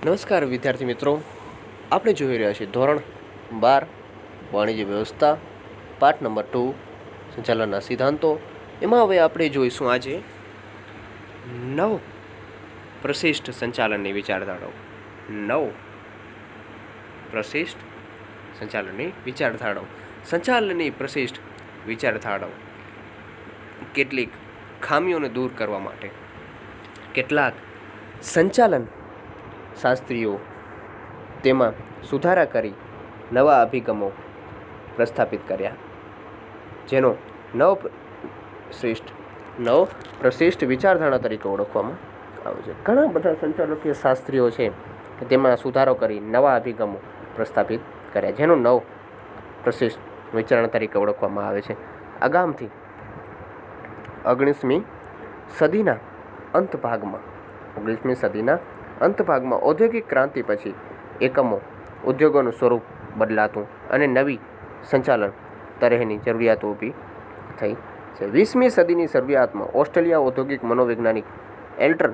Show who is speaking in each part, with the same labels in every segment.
Speaker 1: નમસ્કાર વિદ્યાર્થી મિત્રો, આપણે જોઈ રહ્યા છીએ ધોરણ 12 વાણિજ્ય વ્યવસ્થા પાઠ નંબર 2 સંચાલનના સિદ્ધાંતો. એમાં હવે આપણે જોઈશું આજે નવ પ્રશિષ્ટ સંચાલનની વિચારધારાઓ. નવ પ્રશિષ્ટ સંચાલનની વિચારધારાઓ. સંચાલનની પ્રશિષ્ટ વિચારધારાઓ કેટલીક ખામીઓને દૂર કરવા માટે કેટલાક સંચાલન શાસ્ત્રીઓ તેમાં સુધારા કરી નવા અભિગમો પ્રસ્થાપિત કર્યા, જેનો નવ પ્રશિષ્ટ વિચારધારણા તરીકે ઓળખવામાં આવે છે. ઘણા બધા સંચાલકીય શાસ્ત્રીઓ છે કે તેમાં સુધારો કરી નવા અભિગમો પ્રસ્થાપિત કર્યા, જેનો નવ પ્રશિષ્ટ વિચારણા તરીકે ઓળખવામાં આવે છે. આગામથી 19મી સદીના અંતભાગમાં ઔદ્યોગિક ક્રાંતિ પછી એકમો ઉદ્યોગોનું સ્વરૂપ બદલાતું અને નવી સંચાલન તરહની જરૂરિયાતો ઊભી થઈ છે. 20મી સદીની શરૂઆતમાં ઓસ્ટ્રેલિયા ઔદ્યોગિક મનોવૈજ્ઞાનિક એલ્ટન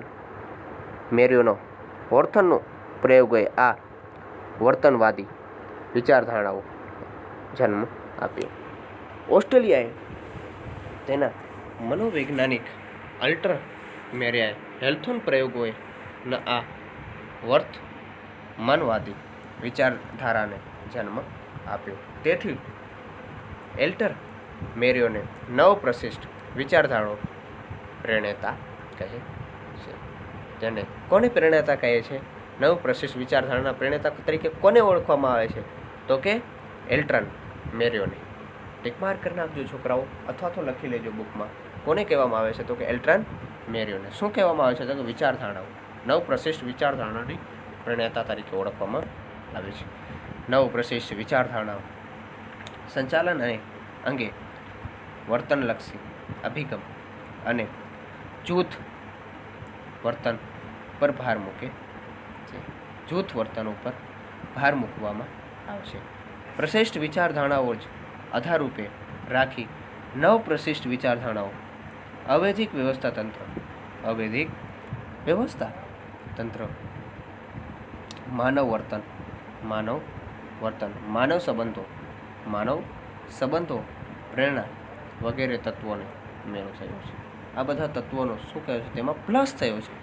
Speaker 1: મેરિયોનો વર્તનનો પ્રયોગોએ આ વર્તનવાદી વિચારધારણાઓ જન્મ આપ્યો. ઓસ્ટ્રેલિયાએ તેના મનોવૈજ્ઞાનિક અલ્ટર મેરિયાએ હેલ્થોન પ્રયોગોએ આ વર્તમાનવાદી વિચારધારાને જન્મ આપ્યો. તેથી એલ્ટર મેરિયોને નવ પ્રશિષ્ટ વિચારધારાઓ પ્રેરણાતા કહે છે. જેને કોને પ્રેરણાતા કહે છે? નવ પ્રશિષ્ટ વિચારધારાના પ્રેરણાતા તરીકે કોને ઓળખવામાં આવે છે? તો કે એલ્ટન મેરિયોને. ટિક માર્ક કરી નાખજો છોકરાઓ, અથવા તો લખી લેજો બુકમાં. કોને કહેવામાં આવે છે? તો કે એલ્ટન મેરિયોને. શું કહેવામાં આવે છે? તો કે વિચારધારણાઓ, નવ પ્રશિષ્ટ વિચારધારણાની પ્રણેતા તરીકે ઓળખવામાં આવે છે. નવ પ્રશિષ્ટ વિચારધારણાઓ સંચાલન અંગે વર્તનલક્ષી અભિગમ અને જૂથ વર્તન પર ભાર મૂકે છે. જૂથ વર્તન ઉપર ભાર મૂકવામાં આવશે. પ્રશિષ્ટ વિચારધારણાઓ જ આધારરૂપે રાખી નવ પ્રશિષ્ટ વિચારધારણાઓ અવૈધિક વ્યવસ્થા તંત્ર, માનવ સંબંધો, પ્રેરણા વગેરે તત્વોને ઉમેરો થયો છે. આ બધા તત્વોનો શું કહે છે? તેમાં પ્લસ થયો છે,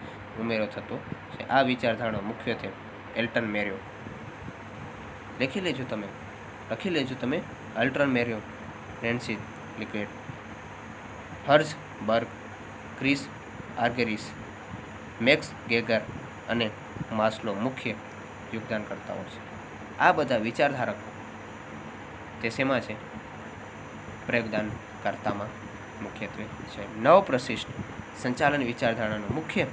Speaker 1: ઉમેરો થતો છે. આ વિચારધારણા મુખ્યત્વે એલ્ટન મેરિયો. લખી લેજો તમે એલ્ટન મેરિયો, Nancy liquid, Herzberg, Chris આર્ગેરિસ, max ગેગર અને માસ્લો મુખ્ય યોગદાનકર્તાઓ છે. આ બધા વિચારધારક તે શેમાં છે? પ્રયોગદાનકર્તામાં મુખ્યત્વે છે. નવ પ્રશિષ્ટ સંચાલન વિચારધારણાનો મુખ્ય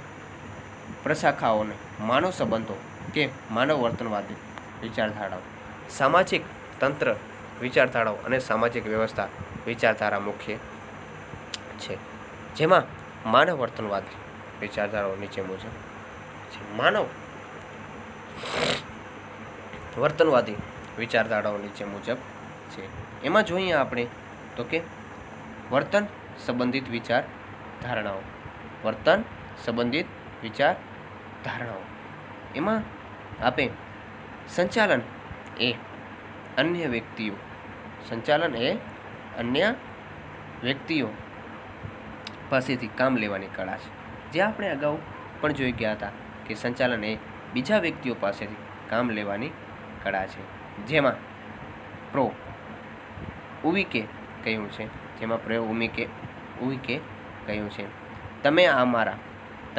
Speaker 1: પ્રશાખાઓને માનવ સંબંધો કે માનવ વર્તનવાદી વિચારધારાઓ, સામાજિક તંત્ર વિચારધારાઓ અને સામાજિક વ્યવસ્થા વિચારધારા મુખ્ય છે. જેમાં માનવ વર્તનવાદી વિચારધારાઓ નીચે મુજબ છે. માનવ વર્તનવાદી વિચારધારાઓ નીચે મુજબ છે. એમાં જોઈએ આપણે તો કે વર્તન સંબંધિત વિચારધારણાઓ. એમાં આપણે સંચાલન એ અન્ય વ્યક્તિઓ પાસેથી કામ લેવાની કળા છે. જે આપણે અગાઉ પણ જોઈ ગયા હતા કે સંચાલન એ બીજા વ્યક્તિઓ પાસેથી કામ લેવાની કળા છે. જેમાં ઉવિકે કહ્યું છે,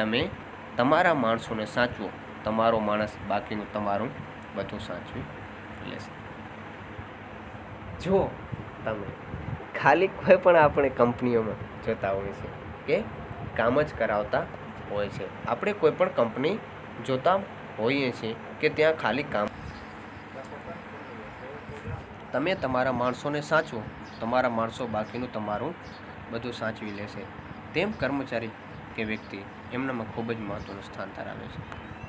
Speaker 1: તમે તમારા માણસોને સાચવો, તમારો માણસ બાકીનું તમારું બધું સાચવી લેશે. જો તમે ખાલી કોઈ પણ આપણે કંપનીઓમાં જોતા હોય છે કે કામ જ કરાવતા હોય છે. આપણે કોઈ પણ કંપની જોતા હોઈએ છીએ કે ત્યાં ખાલી કામ. તમે તમારા માણસોને સાચવો, તમારા માણસો બાકીનું તમારું બધું સાચવી લેશે. તેમ કર્મચારી કે વ્યક્તિ એમનામાં ખૂબ જ મહત્ત્વનું સ્થાન ધરાવે છે.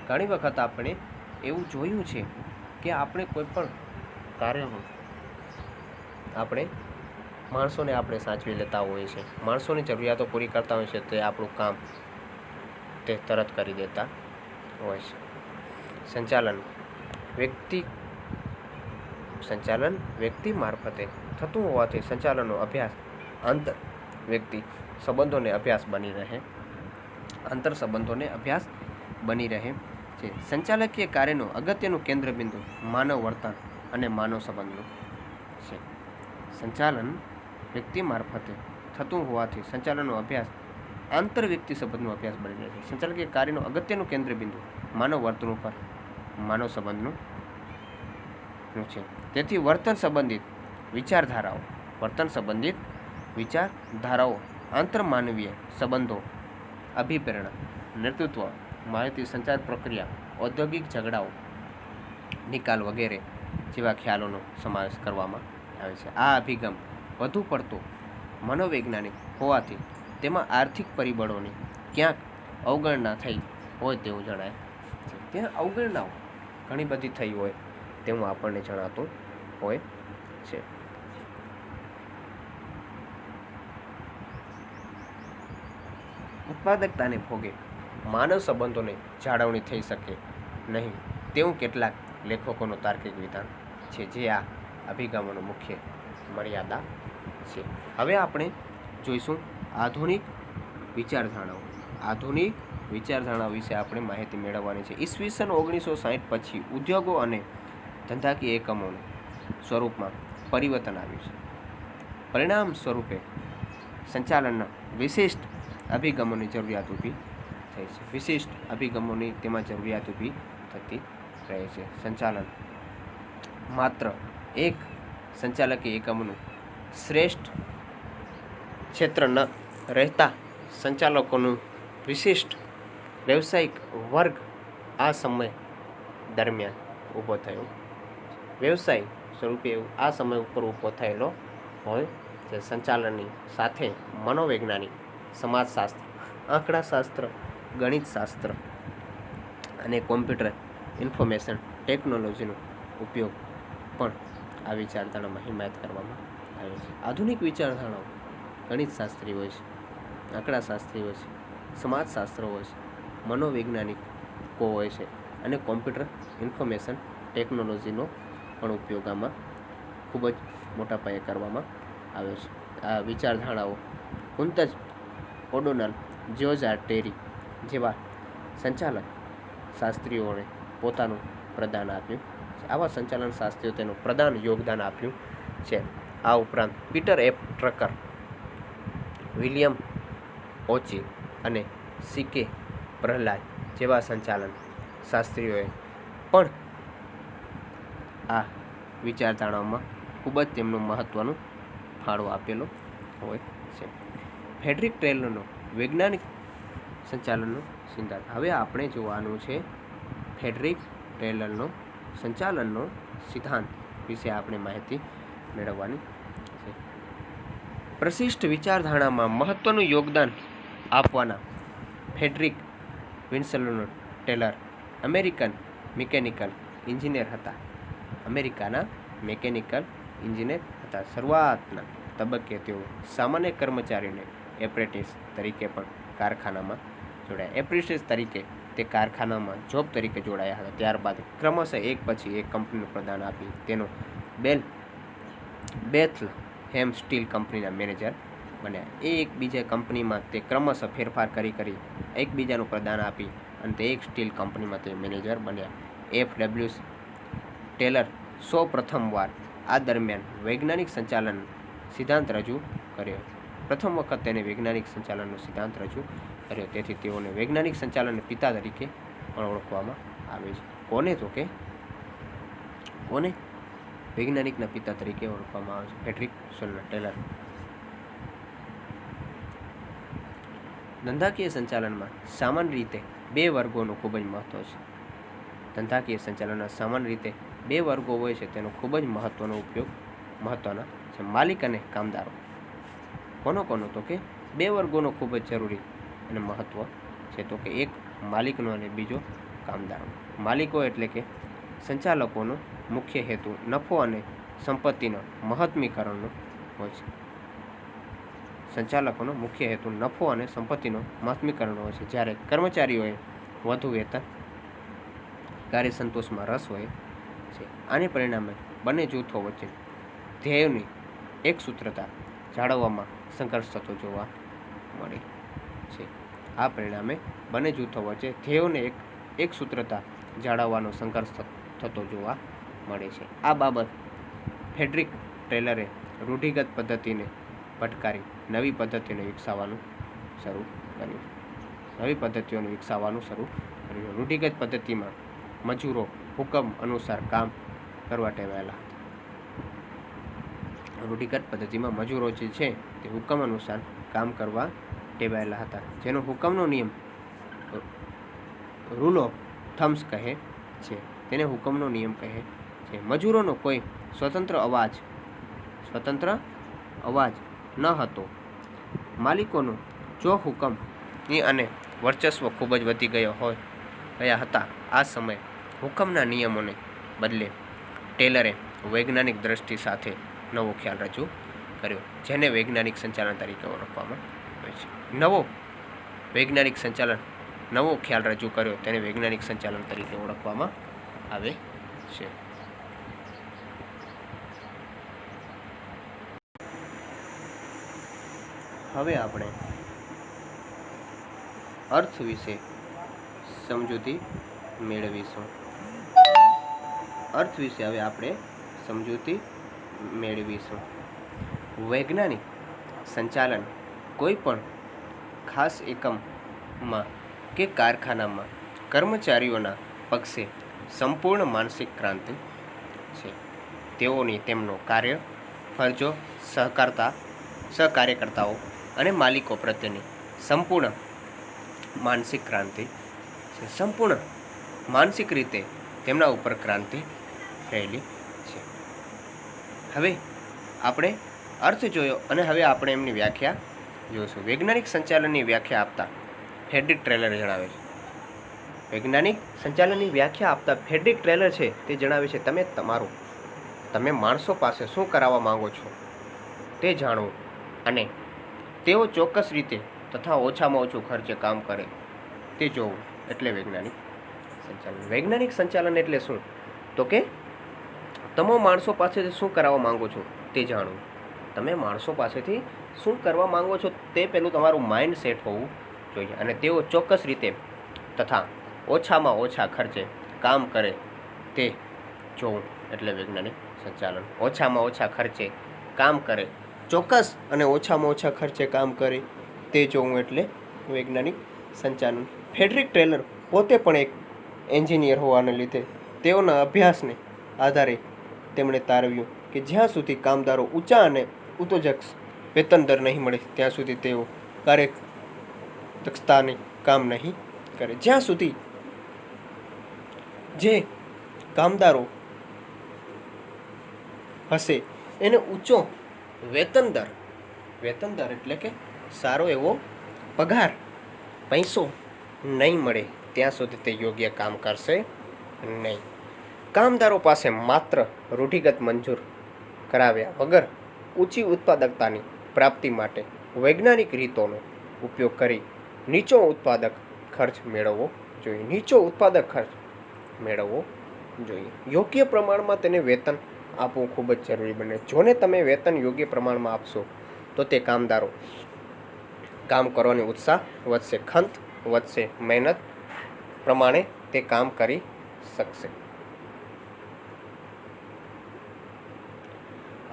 Speaker 1: ઘણી વખત આપણે એવું જોયું છે કે આપણે કોઈ પણ કાર્યમાં આપણે માણસોને આપણે સાચવી લેતા હોઈએ છીએ, માણસોની જરૂરિયાતો પૂરી કરતા હોય છે, તે આપણું કામ તે તરત કરી દેતા હોય છે. સંચાલન વ્યક્તિ મારફતે થતું હોવાથી સંચાલનનો અભ્યાસ આંતર વ્યક્તિ સંબંધોને અભ્યાસ બની રહે છે. સંચાલકીય કાર્યનું અગત્યનું કેન્દ્રબિંદુ માનવ વર્તન અને માનવ સંબંધનું છે. સંચાલન વ્યક્તિ મારફતે થતું હોવાથી સંચાલનનો અભ્યાસ આંતર વ્યક્તિ સંબંધનો અભ્યાસ બની રહે છે. સંચાલકીય કાર્યનું અગત્યનું કેન્દ્રબિંદુ માનવ વર્તન ઉપર માનવ સંબંધનું છે. તેથી વર્તન સંબંધિત વિચારધારાઓ આંતરમાનવીય સંબંધો, અભિપ્રેરણા, નેતૃત્વ, માહિતી સંચાર પ્રક્રિયા, ઔદ્યોગિક ઝઘડાઓ નિકાલ વગેરે જેવા ખ્યાલોનો સમાવેશ કરવામાં આવે છે. આ અભિગમ વધુ પડતો મનોવૈજ્ઞાનિક હોવાથી તેમાં આર્થિક પરિબળોની ક્યાંક અવગણના થઈ હોય તેવું જણાય છે. ત્યાં અવગણનાઓ ઘણી બધી થઈ હોય તેવું આપણને જણાતું હોય છે. ઉત્પાદકતાને ભોગે માનવ સંબંધોને જાળવણી થઈ શકે નહીં તેવું કેટલાક લેખકોનું તાર્કિક વિધાન છે, જે આ અભિગમોનો મુખ્ય મર્યાદા છે. હવે આપણે જોઈશું આધુનિક વિચારધારણાઓ વિશે આપણે માહિતી મેળવવાની છે. ઈસવીસન 1960 પછી ઉદ્યોગો અને ધંધાકીય એકમોના સ્વરૂપમાં પરિવર્તન આવ્યું છે. પરિણામ સ્વરૂપે સંચાલનના વિશિષ્ટ અભિગમોની જરૂરિયાત ઊભી થઈ છે. તેમાં જરૂરિયાત ઊભી થતી રહે છે. સંચાલન માત્ર એક સંચાલકીય એકમનું શ્રેષ્ઠ ક્ષેત્ર ન રહેતા સંચાલકોનું વિશિષ્ટ વ્યવસાયિક વર્ગ આ સમય દરમિયાન ઊભો થયો. વ્યવસાય સ્વરૂપે આ સમય ઉપર ઊભો થયેલો હોય છે. સંચાલનની સાથે મનોવૈજ્ઞાનિક, સમાજશાસ્ત્ર, આંકડાશાસ્ત્ર, ગણિતશાસ્ત્ર અને કોમ્પ્યુટર ઇન્ફોર્મેશન ટેકનોલોજીનો ઉપયોગ પણ આ વિચારધારણામાં હિમાયત કરવામાં આવે છે. આધુનિક વિચારધારણાઓ ગણિતશાસ્ત્રી હોય છે, આંકડાશાસ્ત્રી હોય છે, સમાજશાસ્ત્ર હોય છે, મનોવૈજ્ઞાનિકો હોય છે અને કોમ્પ્યુટર ઇન્ફોર્મેશન ટેકનોલોજીનો પણ ઉપયોગ આમાં ખૂબ જ મોટા પાયે કરવામાં આવે છે. આ વિચારધારણાઓ કુંતજ ઓડોનલ, જ્યોર્જ આર ટેરી જેવા સંચાલક શાસ્ત્રીઓને પોતાનું પ્રદાન આપ્યું છે. આવા સંચાલન શાસ્ત્રીઓ તેનું પ્રદાન યોગદાન આપ્યું છે. આ ઉપરાંત પીટર એફ ટ્રકર, વિલિયમ ઓચી અને સી.કે. પ્રહલાદ જેવા સંચાલન શાસ્ત્રીઓએ પણ આ વિચારધારણાઓમાં ખૂબ જ તેમનું મહત્ત્વનું ફાળો આપેલો હોય છે. ફ્રેડરિક ટેલરનો વૈજ્ઞાનિક સંચાલનનો સિદ્ધાંત. હવે આપણે જોવાનું છે ફ્રેડરિક ટેલરનો સંચાલનનો સિદ્ધાંત વિશે આપણે માહિતી મેળવવાની છે. પ્રશિષ્ટ વિચારધારણામાં મહત્ત્વનું યોગદાન આપવાના ફ્રેડરિક વિન્સેન્ટો ટેલર અમેરિકાના મિકેનિકલ ઇન્જિનિયર હતા. શરૂઆતના તબક્કે તેઓ સામાન્ય કર્મચારીને એપ્રેન્ટિસ તરીકે પણ કારખાનામાં જોડાયા. એપ્રેન્ટિસ તરીકે તે કારખાનામાં જોબ તરીકે જોડાયા હતા. ત્યારબાદ ક્રમશઃ એક પછી એક કંપનીનું પ્રદાન આપી તેનો બેથલહેમ સ્ટીલ કંપનીના મેનેજર બન્યા. એકબીજા કંપનીમાં તે ક્રમશઃ ફેરફાર કરી એકબીજાનું પ્રદાન આપી અને તે એક સ્ટીલ કંપનીમાં તે મેનેજર બન્યા. F.W. ટેલર સૌ પ્રથમવાર આ દરમિયાન વૈજ્ઞાનિક સંચાલન સિદ્ધાંત રજૂ કર્યો. પ્રથમ વખત તેને વૈજ્ઞાનિક સંચાલનનો સિદ્ધાંત રજૂ કર્યો. તેથી તેઓને વૈજ્ઞાનિક સંચાલનના પિતા તરીકે પણ ઓળખવામાં આવે છે. કોને વૈજ્ઞાનિકના પિતા તરીકે ઓળખવામાં આવે છે? Frederick Taylor. ધંધાકીય સંચાલનમાં સામાન્ય રીતે બે વર્ગોનું ખૂબ જ મહત્વ છે. ધંધાકીય સંચાલનના સામાન્ય રીતે બે વર્ગો હોય છે, તેનો ખૂબ જ મહત્વના છે. માલિક અને કામદારો. કોનો તો કે બે વર્ગોનો ખૂબ જ જરૂરી અને મહત્વ છે. તો કે એક માલિકનો અને બીજો કામદારો. માલિકો એટલે કે સંચાલકોનો મુખ્ય હેતુ નફો અને સંપત્તિના મહત્મીકરણનો હોય છે. સંચાલકોનો મુખ્ય હેતુ નફો અને સંપત્તિનો મહત્મીકરણ હોય છે, જ્યારે કર્મચારીઓએ વધુ વેતન કાર્ય સંતોષમાં રસ હોય છે. આને પરિણામે બંને જૂથો વચ્ચે ધ્યેયોની એકસૂત્રતા જાળવવામાં સંઘર્ષ થતો જોવા મળે છે. આ પરિણામે બંને જૂથો વચ્ચે ધ્યેયોને એકસૂત્રતા જાળવવાનો સંઘર્ષ થતો જોવા મળે છે. આ બાબત ફ્રેડરિક ટેલરે રૂઢિગત પદ્ધતિને ફટકારી નવી પદ્ધતિને વિકસાવવાનું શરૂ કર્યું. રૂઢિગત પદ્ધતિમાં મજૂરો હુકમ અનુસાર કામ કરવા ટેવાયેલા હતા. રૂઢિગત પદ્ધતિમાં મજૂરો જે છે તે હુકમ અનુસાર કામ કરવા ટેવાયેલા હતા, જેનો હુકમનો નિયમ રૂલ ઓફ થમ્સ કહે છે. તેને હુકમનો નિયમ કહે છે. મજૂરોનો કોઈ સ્વતંત્ર અવાજ ન હતો. માલિકોનો જો હુકમની અને વર્ચસ્વ ખૂબ જ વધી ગયા હતા. આ સમયે હુકમના નિયમોને બદલે ટેલરે વૈજ્ઞાનિક દ્રષ્ટિ સાથે નવો ખ્યાલ રજૂ કર્યો, જેને વૈજ્ઞાનિક સંચાલન તરીકે ઓળખવામાં આવે છે. નવો ખ્યાલ રજૂ કર્યો તેને વૈજ્ઞાનિક સંચાલન તરીકે ઓળખવામાં આવે છે. હવે આપણે અર્થ વિશે સમજૂતી મેળવીશું. વૈજ્ઞાનિક સંચાલન કોઈ પણ ખાસ એકમમાં કે કારખાનામાં કર્મચારીઓના પક્ષે સંપૂર્ણ માનસિક ક્રાંતિ છે. તેઓની તેમનો કાર્ય ફરજો, સહકાર્યકર્તાઓ અને માલિકો પ્રત્યેની સંપૂર્ણ માનસિક ક્રાંતિ છે. સંપૂર્ણ માનસિક રીતે તેમના ઉપર ક્રાંતિ રહેલી છે. હવે આપણે અર્થ જોયો અને હવે આપણે એમની વ્યાખ્યા જોઈશું. વૈજ્ઞાનિક સંચાલનની વ્યાખ્યા આપતા ફ્રેડરિક ટેલર જણાવે છે. વૈજ્ઞાનિક સંચાલનની વ્યાખ્યા આપતા ફ્રેડરિક ટેલર છે તે જણાવે છે, તમે માણસો પાસે શું કરાવવા માંગો છો તે જાણવું અને તેઓ ચોક્કસ રીતે તથા ઓછામાં ઓછું ખર્ચે કામ કરે તે જોવું એટલે વૈજ્ઞાનિક સંચાલન. વૈજ્ઞાનિક સંચાલન એટલે શું? તો કે તમે માણસો પાસેથી શું કરાવવા માંગો છો તે જાણવું. તમે માણસો પાસેથી શું કરવા માંગો છો તે પહેલું તમારું માઇન્ડ સેટ હોવું જોઈએ અને તેઓ ચોક્કસ રીતે તથા ઓછામાં ઓછા ખર્ચે કામ કરે તે જોવું એટલે વૈજ્ઞાનિક સંચાલન. ઓછામાં ઓછા ખર્ચે કામ કરે, ચોક્કસ અને ઓછામાં ઓછા ખર્ચે કામ કરે તે જોવું એટલે વૈજ્ઞાનિક સંચાલન. ફ્રેડરિક ટેલર પોતે પણ એક એન્જિનિયર હોવાને લીધે તેઓના અભ્યાસને આધારે તેમણે તારવ્યું કે જ્યાં સુધી કામદારો ઊંચા અને ઉત્તેજક વેતન દર નહીં મળે ત્યાં સુધી તેઓ કાર્યદક્ષતાને કામ નહીં કરે. જ્યાં સુધી જે કામદારો હશે એને ઊંચો વેતન દર એટલે કે સારો એવો પગાર પૈસો નહીં મળે ત્યાં સુધી તે યોગ્ય કામ કરશે નહીં. કામદારો પાસે માત્ર રૂઢિગત મંજૂર કરાવ્યા વગર ઊંચી ઉત્પાદકતાની પ્રાપ્તિ માટે વૈજ્ઞાનિક રીતોનો ઉપયોગ કરી નીચો ઉત્પાદક ખર્ચ મેળવવો જોઈએ. યોગ્ય પ્રમાણમાં તેને વેતન આપવું ખૂબ જ જરૂરી બને. જોને તમે વેતન યોગ્ય પ્રમાણમાં આપશો તો તે કામદારો કામ કરવાની ઉત્સાહ વધશે, ખંત વધશે, મહેનત પ્રમાણે તે કામ કરી શકશે.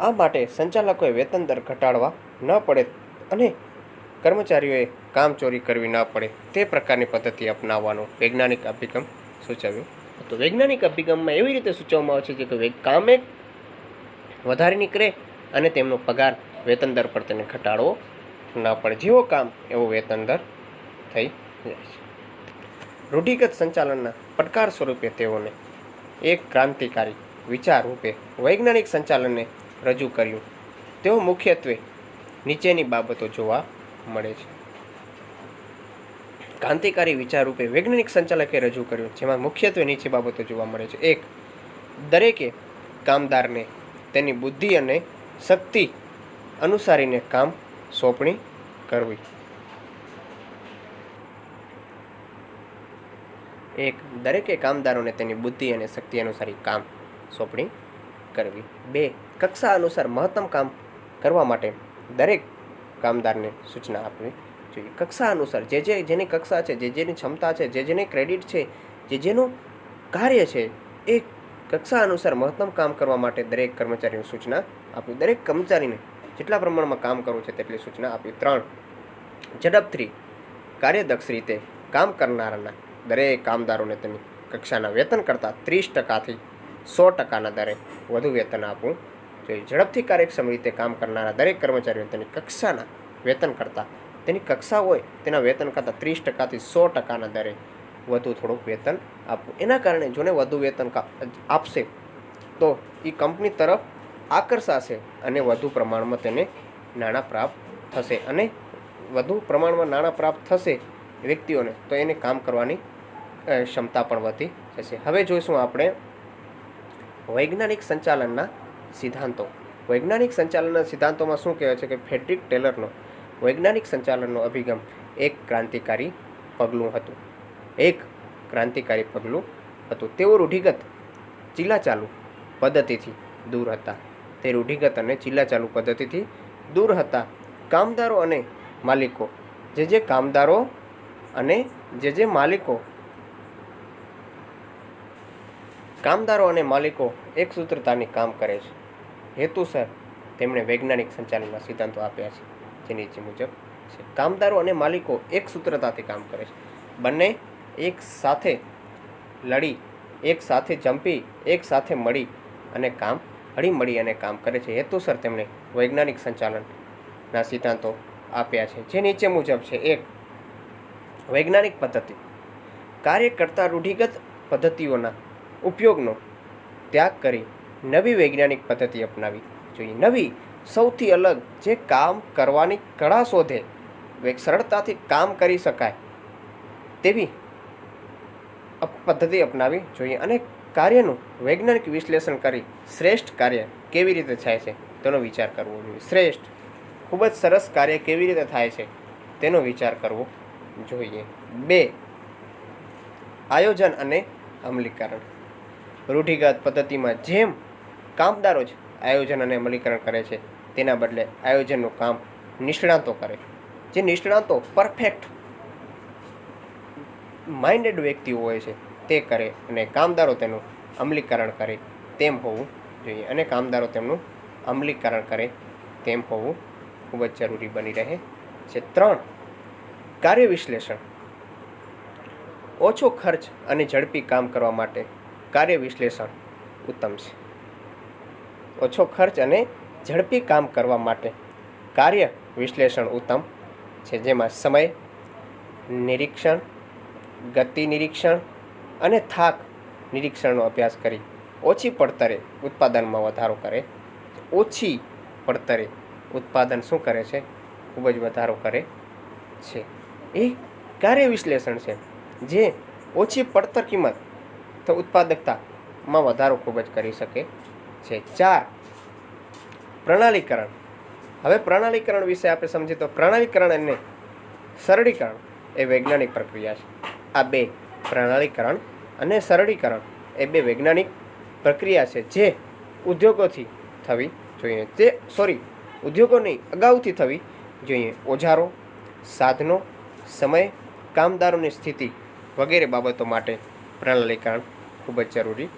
Speaker 1: આ માટે સંચાલકોએ વેતન દર ઘટાડવા ન પડે અને કર્મચારીઓએ કામચોરી કરવી ન પડે તે પ્રકારની પદ્ધતિ અપનાવવાનો વૈજ્ઞાનિક અભિગમ સૂચવ્યો હતો. વૈજ્ઞાનિક અભિગમમાં એવી રીતે સૂચવવામાં આવે છે કે કામ એક વધારે નીકળે અને તેમનો પગાર વેતન દર પર તેને ઘટાડવો ન પડે. જેવો કામ એવો વેતન દર થઈ જાય છે. રૂઢિગત સંચાલનના પડકાર સ્વરૂપે તેઓને એક ક્રાંતિકારી વિચાર રૂપે વૈજ્ઞાનિક સંચાલનને રજૂ કર્યું. તેઓ મુખ્યત્વે નીચેની બાબતો જોવા મળે છે. ક્રાંતિકારી વિચાર રૂપે વૈજ્ઞાનિક સંચાલકે રજૂ કર્યું, જેમાં મુખ્યત્વે નીચે બાબતો જોવા મળે છે. 1. દરેકે કામદારને તેની બુદ્ધિ અને શક્તિ અનુસારીને કામ સોંપણી કરવી. એક, દરેકે કામદારોને તેની બુદ્ધિ અને શક્તિ અનુસાર કામ સોંપણી કરવી. 2, કક્ષા અનુસાર મહત્તમ કામ કરવા માટે દરેક કામદારને સૂચના આપવી જોઈએ. કક્ષા અનુસાર જેની કક્ષા છે, જેની ક્ષમતા છે, જેને ક્રેડિટ છે, જેનું કાર્ય છે, એ કક્ષા અનુસાર મહત્તમ કામ કરવા માટે દરેક કર્મચારીને સૂચના આપવી. દરેક કર્મચારીને જેટલા પ્રમાણમાં કામ કરવું છે તેટલી સૂચના આપવી. 3, ઝડપથી કાર્યદક્ષ રીતે કામ કરનારના દરેક કામદારોને તેની કક્ષાના વેતન કરતાં 30%થી 100%ના દરે વધુ વેતન આપવું જોઈએ. ઝડપથી કાર્યક્ષમ રીતે કામ કરનારા દરેક કર્મચારીઓને તેની કક્ષાના વેતન કરતાં, તેની કક્ષા હોય તેના વેતન કરતાં 30%થી 100%ના દરે વધુ થોડુંક વેતન આપવું. એના કારણે જોને વધુ વેતન આપશે તો એ કંપની તરફ આકર્ષાશે અને વધુ પ્રમાણમાં તેને નાણાં પ્રાપ્ત થશે. અને વધુ પ્રમાણમાં નાણાં પ્રાપ્ત થશે વ્યક્તિઓને તો એને કામ કરવાની ક્ષમતા પણ વધી જશે. હવે જોઈશું આપણે વૈજ્ઞાનિક સંચાલનના સિદ્ધાંતો. વૈજ્ઞાનિક સંચાલનના સિદ્ધાંતોમાં શું કહેવાય છે કે ફ્રેડરિક ટેલરનો વૈજ્ઞાનિક સંચાલનનો અભિગમ એક ક્રાંતિકારી પગલું હતું. તેઓ રૂઢિગત ચીલાચાલુ પદ્ધતિથી દૂર હતા. કામદારો અને માલિકો એક સૂત્રતાની કામ કરે છે. હેતુસર તેમણે વૈજ્ઞાનિક સંચાલનના સિદ્ધાંતો આપ્યા છે, જે નીચે મુજબ છે. કામદારો અને માલિકો એક સૂત્રતાથી કામ કરે છે. બંને એક સાથે લડી, એક સાથે જંપી, એક સાથે મળી અને કામ કરે છે. હેતુસર તેમણે વૈજ્ઞાનિક સંચાલનના સિદ્ધાંતો આપ્યા છે, જે નીચે મુજબ છે. 1, વૈજ્ઞાનિક પદ્ધતિ. કાર્ય કરતા રૂઢિગત પદ્ધતિઓના ઉપયોગનો ત્યાગ કરી નવી વૈજ્ઞાનિક પદ્ધતિ અપનાવી જોઈએ. નવી, સૌથી અલગ, જે કામ કરવાની કળા શોધે, સરળતાથી કામ કરી શકાય તેવી પદ્ધતિ અપનાવી જોઈએ. અને કાર્યનું વૈજ્ઞાનિક વિશ્લેષણ કરી શ્રેષ્ઠ કાર્ય કેવી રીતે થાય છે તેનો વિચાર કરવો જોઈએ. ખૂબ જ સરસ કાર્ય કેવી રીતે થાય છે તેનો વિચાર કરવો જોઈએ. 2, આયોજન અને અમલીકરણ. રૂઢિગત પદ્ધતિમાં જેમ કામદારો જ આયોજન અને અમલીકરણ કરે છે તેના બદલે આયોજનનું કામ નિષ્ણાતો કરે. જે નિષ્ણાતો પરફેક્ટ માઇન્ડેડ વ્યક્તિઓ હોય છે તે કરે અને કામદારો તેનું અમલીકરણ કરે તેમ હોવું જોઈએ. ખૂબ જ જરૂરી બની રહે છે. 3, કાર્ય વિશ્લેષણ. ઓછો ખર્ચ અને ઝડપી કામ કરવા માટે કાર્ય વિશ્લેષણ ઉત્તમ છે. જેમાં સમય નિરીક્ષણ, ગતિ નિરીક્ષણ અને થાક નિરીક્ષણનો અભ્યાસ કરી ઓછી પડતરે ઉત્પાદનમાં વધારો કરે. ખૂબ જ વધારો કરે છે. એ કાર્ય વિશ્લેષણ છે જે ઓછી પડતર કિંમત તો ઉત્પાદકતામાં વધારો ખૂબ જ કરી શકે છે. 4, પ્રણાલીકરણ. હવે પ્રણાલીકરણ વિશે આપણે સમજીએ તો પ્રણાલીકરણ અને સરળીકરણ એ વૈજ્ઞાનિક પ્રક્રિયા છે. આ 2, પ્રણાલીકરણ અને સરળીકરણ એ 2 વૈજ્ઞાનિક પ્રક્રિયા છે જે ઉદ્યોગોથી થવી જોઈએ. ઉદ્યોગોની અગાઉથી થવી જોઈએ. ઓજારો, સાધનો, સમય, કામદારોની સ્થિતિ વગેરે બાબતો માટે પ્રણાલીકરણ ખૂબ જ જરૂરી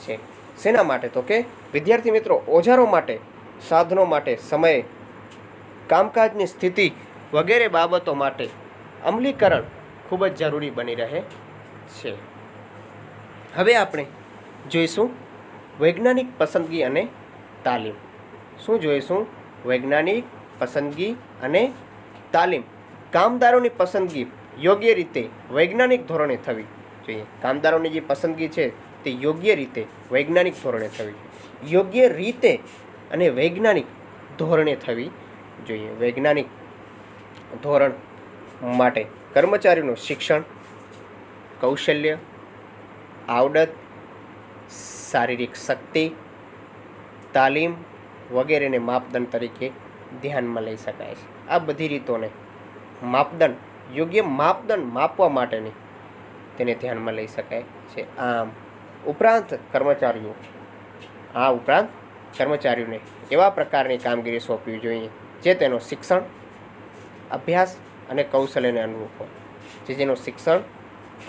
Speaker 1: છે. શેના માટે? તો કે વિદ્યાર્થી મિત્રો, ઓજારો માટે, સાધનો માટે, સમય, કામકાજની સ્થિતિ વગેરે બાબતો માટે અમલીકરણ ખૂબ જ જરૂરી બની રહે છે. હવે આપણે જોઈશું વૈજ્ઞાનિક પસંદગી અને તાલીમ. શું જોઈશું? વૈજ્ઞાનિક પસંદગી અને તાલીમ. કામદારોની પસંદગી યોગ્ય રીતે વૈજ્ઞાનિક ધોરણે થવી જોઈએ. કામદારોની જે પસંદગી છે તે યોગ્ય રીતે વૈજ્ઞાનિક ધોરણે થવી જોઈએ. યોગ્ય રીતે અને વૈજ્ઞાનિક ધોરણે થવી જોઈએ. વૈજ્ઞાનિક ધોરણ માટે કર્મચારીનું શિક્ષણ, કૌશલ્ય, આવડત, શારીરિક શક્તિ, તાલીમ વગેરેને માપદંડ તરીકે ધ્યાનમાં લઈ શકાય છે. આ બધી રીતોને યોગ્ય માપદંડ માપવા માટેની તેને ધ્યાનમાં લઈ શકાય છે. આમ ઉપરાંત કર્મચારીઓને એવા પ્રકારની કામગીરી સોંપવી જોઈએ જે તેનો શિક્ષણ, અભ્યાસ અને કૌશલ્યને અનુરૂપ હોય. જેનો શિક્ષણ,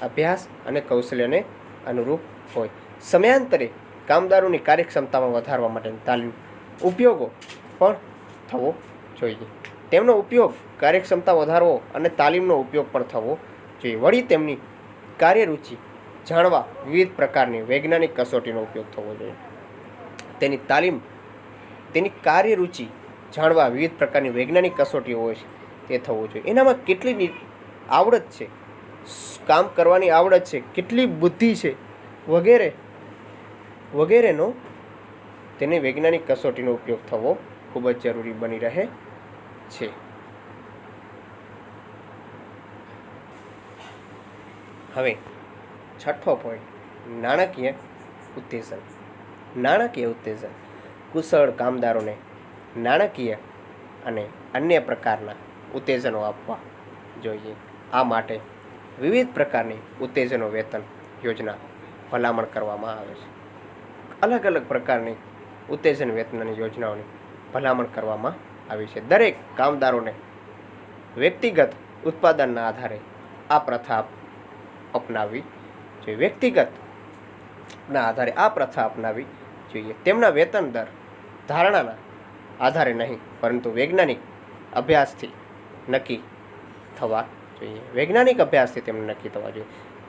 Speaker 1: અભ્યાસ અને કૌશલ્યને અનુરૂપ હોય. સમયાંતરે કામદારોની કાર્યક્ષમતામાં વધારવા માટેની તાલીમ ઉપયોગો પણ થવો જોઈએ. તેમનો ઉપયોગ, કાર્યક્ષમતા વધારવો અને તાલીમનો ઉપયોગ પણ થવો જોઈએ. વળી તેમની કાર્યરૂચિ જાણવા વિવિધ પ્રકારની વૈજ્ઞાનિક કસોટીનો ઉપયોગ થવો જોઈએ. તેની કાર્યરૂચિ જાણવા વિવિધ પ્રકારની વૈજ્ઞાનિક કસોટીઓ હોય છે તે થવું જોઈએ. એનામાં કેટલી આવડત છે, કામ કરવાની આવડત છે, કેટલી બુદ્ધિ છે વગેરેનો તેની વૈજ્ઞાનિક કસોટીનો ઉપયોગ થવો ખૂબ જ જરૂરી બની રહે છે. હવે છઠ્ઠો પોઈન્ટ, નાણાકીય ઉત્તેજન. નાણાકીય ઉત્તેજન કુશળ કામદારોને નાણાકીય અને અન્ય પ્રકારના ઉત્તેજનો આપવા જોઈએ. આ માટે વિવિધ પ્રકારની ઉત્તેજનો વેતન યોજના ભલામણ કરવામાં આવે છે. અલગ અલગ પ્રકારની ઉત્તેજન વેતનની યોજનાઓની ભલામણ કરવામાં આવી છે. દરેક કામદારોને વ્યક્તિગત ઉત્પાદનના આધારે આ પ્રથા અપનાવવી જોઈએ. જોઈએ. તેમના વેતન દર ધારણાના આધારે નહીં, પરંતુ વૈજ્ઞાનિક અભ્યાસથી નક્કી થવા જોઈએ.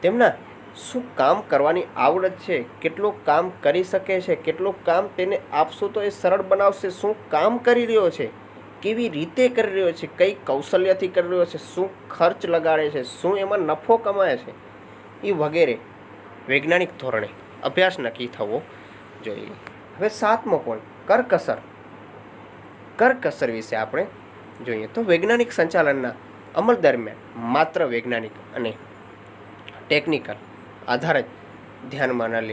Speaker 1: તેમના શું કામ કરવાની આવડત છે, કેટલું કામ કરી શકે છે, કેટલું કામ તેને આપશું તો એ સરળ બનાવશે, શું કામ કરી રહ્યો છે, કેવી રીતે કરી રહ્યો છે, કઈ કૌશલ્યથી કરી રહ્યો છે, શું ખર્ચ લગાડે છે, શું એમાં નફો કમાય છે, એ વગેરે વૈજ્ઞાનિક ધોરણે અભ્યાસ નક્કી થવો જોઈએ. હવે 7મો પોઈન્ટ, કરકસર વિશે આપણે જોઈએ તો વૈજ્ઞાનિક સંચાલનના અમલ દરમિયાન માત્ર વૈજ્ઞાનિક અને ટેકનિકલ આધાર જ ધ્યાનમાં ન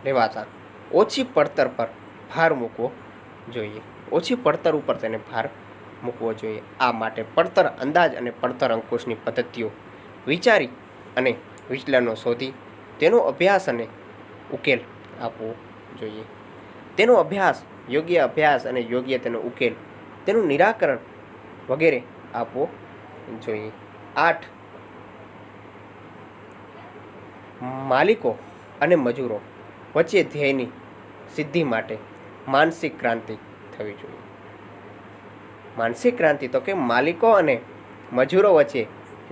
Speaker 1: લેવાતા ઓછી પડતર ઉપર ભાર મૂકવો જોઈએ. આ માટે પડતર અંદાજ અને પડતર અંકુશની પદ્ધતિઓ વિચારી અને વિચલનો શોધી તેનો અભ્યાસ અને ઉકેલ આપવો જોઈએ. યોગ્ય અભ્યાસ અને યોગ્ય તેનો ઉકેલ, તેનું નિરાકરણ વગેરે આપવો જોઈએ. 8, માલિકો અને મજૂરો વચ્ચે ધ્યેયની સિદ્ધિ માટે માનસિક ક્રાંતિ થવી જોઈએ. માનસિક ક્રાંતિ તો કે માલિકો અને મજૂરો વચ્ચે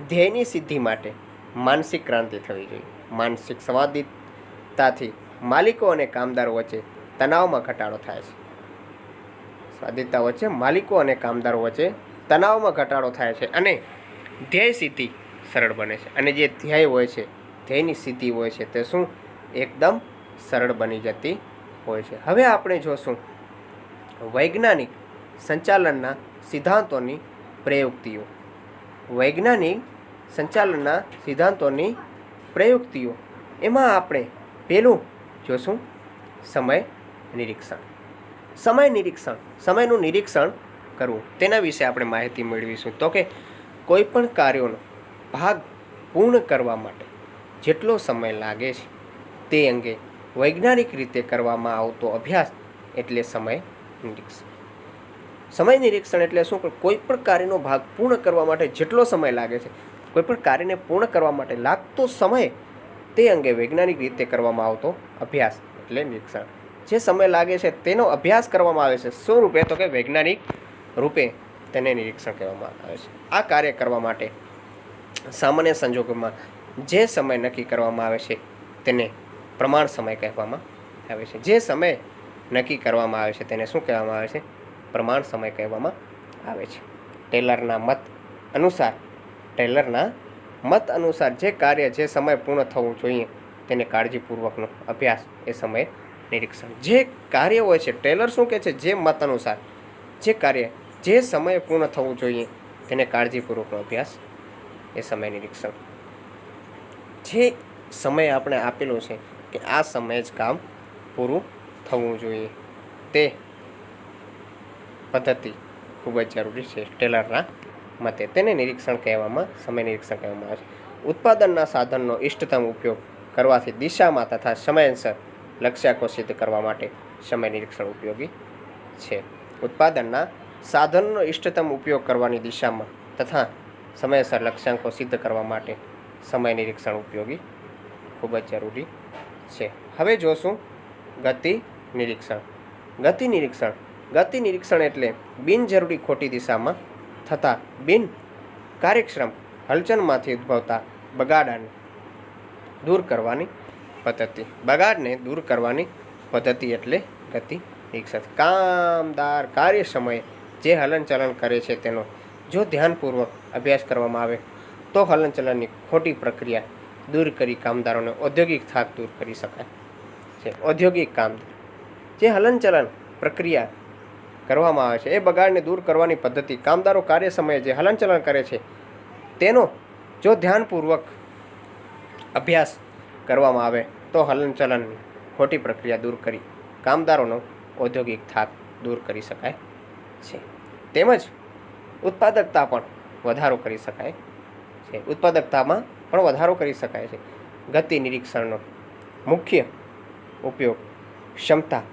Speaker 1: ધ્યેયની સિદ્ધિ માટે માનસિક ક્રાંતિ થવી જોઈએ. માનસિક સંવાદિતાથી માલિકો અને કામદારો વચ્ચે તણાવમાં ઘટાડો થાય છે. અને ધ્યેય સિદ્ધિ સરળ બને છે. અને જે ધ્યેયની સિદ્ધિ હોય છે તે શું એકદમ સરળ બની જતી હોય છે. હવે આપણે જોશું વૈજ્ઞાનિક સંચાલનના સિદ્ધાંતોની પ્રયુક્તિઓ. એમાં આપણે પહેલું જોશું સમયનું નિરીક્ષણ કરવું. તેના વિશે આપણે માહિતી મેળવીશું. તો કે કોઈ પણ કાર્યોનો ભાગ પૂર્ણ કરવા માટે જેટલો સમય લાગે છે તે અંગે વૈજ્ઞાનિક રીતે કરવામાં આવતો અભ્યાસ એટલે સમય નિરીક્ષણ. એટલે શું? કોઈ પણ કાર્યનો ભાગ પૂર્ણ કરવા માટે જેટલો સમય લાગે છે, કોઈ પણ કાર્યને પૂર્ણ કરવા માટે લાગતો સમય, તે અંગે વૈજ્ઞાનિક રીતે કરવામાં આવતો અભ્યાસ એટલે નિરીક્ષણ. જે સમય લાગે છે તેનો અભ્યાસ કરવામાં આવે છે. શું રૂપે? તો કે વૈજ્ઞાનિક રૂપે તેને નિરીક્ષણ કહેવામાં આવે છે. આ કાર્ય કરવા માટે સામાન્ય સંજોગોમાં જે સમય નક્કી કરવામાં આવે છે તેને પ્રમાણ સમય કહેવામાં આવે છે. જે સમય નક્કી કરવામાં આવે છે તેને શું કહેવામાં આવે છે? પ્રમાણ સમય કહેવામાં આવે છે. ટેલરના મત અનુસાર જે કાર્ય જે સમય પૂર્ણ થવું જોઈએ તેને કાળજીપૂર્વકનો અભ્યાસ એ સમય નિરીક્ષણ. જે કાર્ય હોય છે, ટેલર શું કહે છે? જે મત અનુસાર જે કાર્ય જે સમયે પૂર્ણ થવું જોઈએ તેને કાળજીપૂર્વકનો અભ્યાસ એ સમય નિરીક્ષણ. જે સમય આપણે આપેલો છે કે આ સમયે જ કામ પૂરું થવું જોઈએ તે પદ્ધતિ ખૂબ જ જરૂરી છે. ટેલરના મતે તેને સમય નિરીક્ષણ કહેવામાં આવે છે. ઉત્પાદનના સાધનનો ઇષ્ટતમ ઉપયોગ કરવાથી દિશામાં તથા સમયાંતર લક્ષ્યાંકો સિદ્ધ કરવા માટે સમય નિરીક્ષણ ઉપયોગી છે. ઉત્પાદનના સાધનનો ઇષ્ટતમ ઉપયોગ કરવાની દિશામાં તથા સમયસર લક્ષ્યાંકો સિદ્ધ કરવા માટે સમય નિરીક્ષણ ઉપયોગી ખૂબ જ જરૂરી છે. હવે જોશું ગતિ નિરીક્ષણ. ગતિ નિરીક્ષણ એટલે બિનજરૂરી ખોટી દિશામાં થતા બિન કાર્યક્ષમ હલચલમાંથી ઉદ્ભવતા બગાડને દૂર કરવાની પદ્ધતિ એટલે ગતિ નિરીક્ષણ. કામદાર કાર્ય સમયે જે હલનચલન કરે છે તેનો જો ધ્યાનપૂર્વક અભ્યાસ કરવામાં આવે તો હલનચલનની ખોટી પ્રક્રિયા દૂર કરી કામદારોને ઔદ્યોગિક થાક દૂર કરી શકાય છે. ઔદ્યોગિક કામદાર જે હલનચલન પ્રક્રિયા કરવામાં આવે છે એ બગાડને દૂર કરવાની પદ્ધતિ. કામદારો કાર્ય સમયે જે હલનચલન કરે છે તેનો જો ધ્યાનપૂર્વક અભ્યાસ કરવામાં આવે તો હલનચલનની ખોટી પ્રક્રિયા દૂર કરી કામદારોનો ઔદ્યોગિક થાક દૂર કરી શકાય છે. તેમજ ઉત્પાદકતામાં પણ વધારો કરી શકાય છે. ગતિ નિરીક્ષણનો મુખ્ય ઉપયોગ ક્ષમતા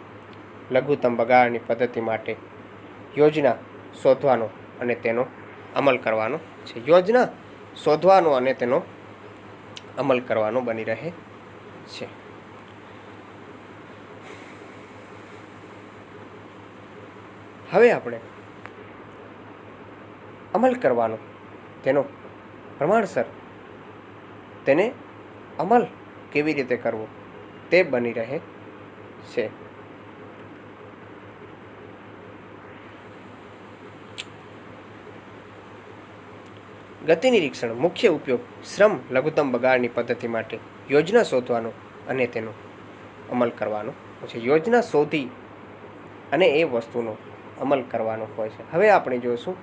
Speaker 1: લઘુત્તમ બગાડની પદ્ધતિ માટે યોજના શોધવાનો અને તેનો અમલ કરવાનો છે. યોજના શોધવાનો અને તેનો અમલ કરવાનો બની રહે છે. હવે આપણે અમલ કરવાનો તેનો પ્રમાણસર તેને અમલ કેવી રીતે કરવો તે બની રહે છે. ગતિ નિરીક્ષણ મુખ્ય ઉપયોગ શ્રમ લઘુત્તમ બગાડની પદ્ધતિ માટે યોજના શોધવાનો અને તેનો અમલ કરવાનો છે. યોજના શોધી અને એ વસ્તુનો અમલ કરવાનો હોય છે. હવે આપણે જોઈશું